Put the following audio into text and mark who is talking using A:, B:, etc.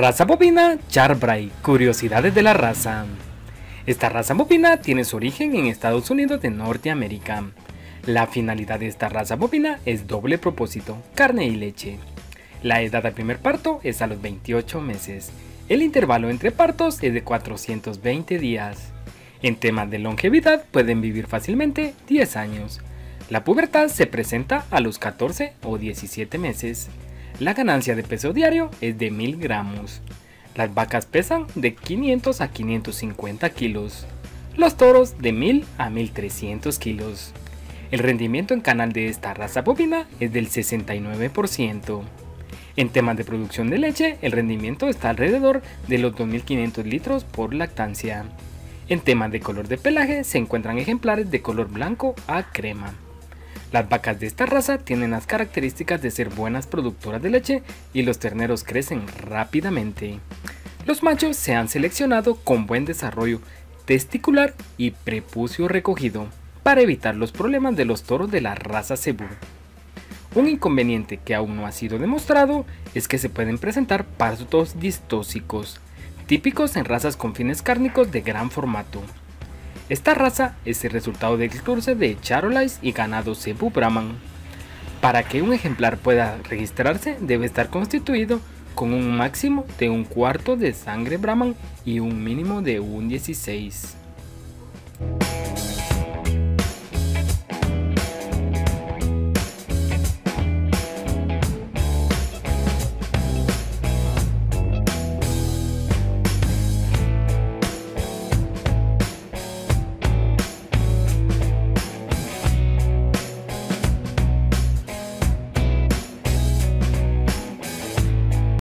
A: Raza bovina Char-Bray, curiosidades de la raza. Esta raza bovina tiene su origen en Estados Unidos de Norteamérica. La finalidad de esta raza bovina es doble propósito, carne y leche. La edad al primer parto es a los 28 meses. El intervalo entre partos es de 420 días. En temas de longevidad pueden vivir fácilmente 10 años. La pubertad se presenta a los 14 o 17 meses. La ganancia de peso diario es de 1000 gramos. Las vacas pesan de 500 a 550 kilos. Los toros de 1000 a 1300 kilos. El rendimiento en canal de esta raza bovina es del 69%. En temas de producción de leche, el rendimiento está alrededor de los 2500 litros por lactancia. En temas de color de pelaje, se encuentran ejemplares de color blanco a crema. Las vacas de esta raza tienen las características de ser buenas productoras de leche y los terneros crecen rápidamente. Los machos se han seleccionado con buen desarrollo testicular y prepucio recogido para evitar los problemas de los toros de la raza cebú. Un inconveniente que aún no ha sido demostrado es que se pueden presentar partos distóxicos, típicos en razas con fines cárnicos de gran formato. Esta raza es el resultado del cruce de Charolais y ganado Cebú Brahman. Para que un ejemplar pueda registrarse debe estar constituido con un máximo de un cuarto de sangre Brahman y un mínimo de un 16.